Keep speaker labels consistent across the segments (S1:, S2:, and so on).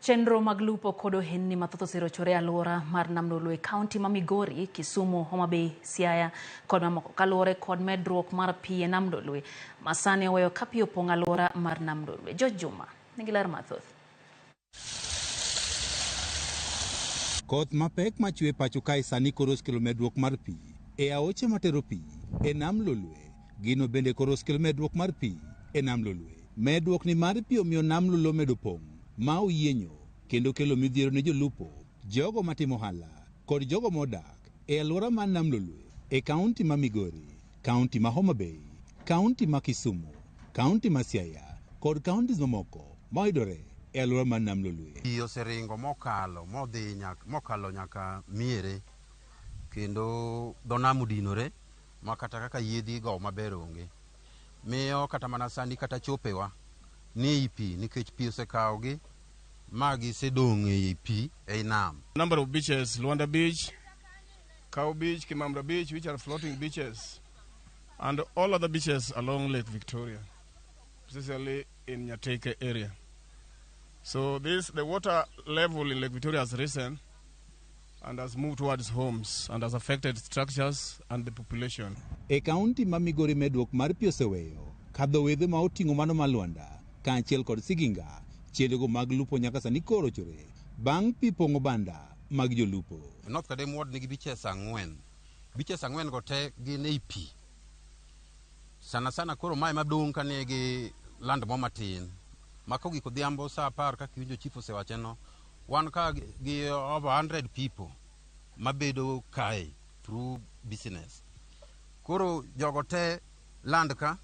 S1: Chenro mag lupo kod ohendni mathoth oserochore alwora mar Nam Lolwe, kaunti ma Migori, Kisumu, Homa Bay, Siaya kod mamoko kaluwore kod medruok mar pi e Nam Lolwe ma sani oweyo ka pi opong'o alwora mar Nam Lolwe. Juma nigi ler mathoth.
S2: Koth mapek machwe pacho kae sani koro okelo medruok mar pi e aoche matero pi e Nam Lolwe. Gino bende koro okelo medruok mar pi e Nam Lolwe. Medruok ni mar pi omiyo Nam Lolwe medo pong' ma oyienyo kendo kelo midhiero ne jolupo, jogo matimo ohala kod jogo modak e alwora mar Nam Lolwe e kaunti ma Migori, kaunti ma Homa Bay, kaunti ma Kisumu, kaunti ma Siaya kod kaunti mamoko mayudore e alwora mar Nam Lolwe.
S3: Pi oseringo mokalo nyaka miere kendo dho nam odinore ma kata kaka yiedhi go maber onge. Miyo kata mana sani kata chopewa ni pi nikech pi osekawogi magi sedong' e pi e nam.
S4: Number of beaches: Luanda Beach, Cow Beach, Kimamra Beach, which are floating beaches, and all other beaches along Lake Victoria, especially in Nyateke area. So the water level in Lake Victoria has risen and has moved towards homes and has affected structures and the population.
S2: E kaunti ma Migori medruok mar pi oseweyo kadho wedhe ma oting'o mano ma Luanda kaachiel kod Siginga, chenrogo mag lupo nyaka sani koro ochore bang' pi pong'o banda mag jolupo.
S3: North Kadem Ward nigi beaches 4. Beaches 4 go te gin ei pi. Sana koro mae madong' ka nigi land mo matin. Ma kogik odhiambo sa 10 kaka iwinjo chief osewacheno, wan ka gi over 100 people mabedo kae through business. Koro jogo te land ka,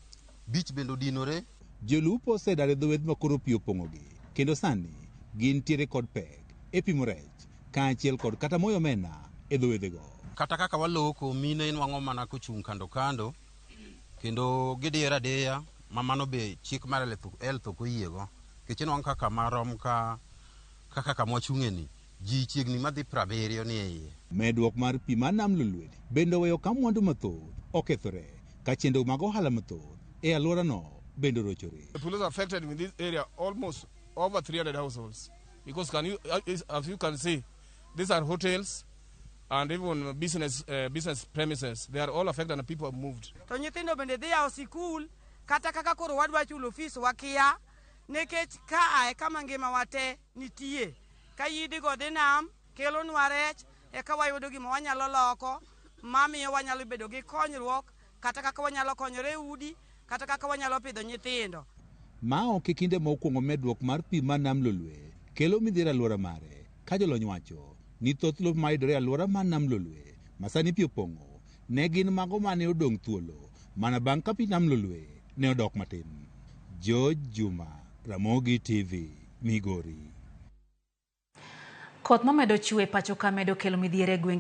S3: beach bende odinore.
S2: Jolupo osedar e dho wedhe ma koro pi opong'ogi, kendo sani gin tiere kod pek e pimo rech kaachiel kod kata moyo omena e dho wedhego.
S3: Kata kaka waloko, mine nwang'o mana kochung' kando kendo gidiero adeya ma mano be chik mar health ok oyiego. Kech nwang'o kaka marom kaka kama wachung'eni ji chiegni madhi 70 ni e iye.
S2: Medruok mar pi mar Nam Lolwe bende oweyo ka mwandu mathoth okethore ka chenro mag ohala mathoth e alworano bende orochore.
S4: The police affected in this area almost over 300 households because as you can see, these are hotels and even business premises. They are all affected and people have moved.
S5: To nyithindo bende dhi yawo sikul kata kaka koro wadwa chulo fees wakia nekech ka kama ngima wate nitie ka yidi go dhi nam kelo nwa rech eka wayudo gima wanyalo loko mamiyo wanyalo bedo gi konyruok kata kaka wanyalo konyore udi kata kaka wanyalo pidho nyithindo.
S2: Ma ok kinde mokwongo medruok mar pi mar Nam Lolwe kelo midhiero alwora mare ka jolony wacho ni thoth lowo mayudore e alwora mar Nam Lolwe ma sani pi opong'o ne gin mago mane odong' thuolo mana bang' ka pi Nam Lolwe ne odok matin. Juma, Ramogi TV, Migori.
S1: Koth mamedo chwe pacho ka medo kelo midhiero e gwenge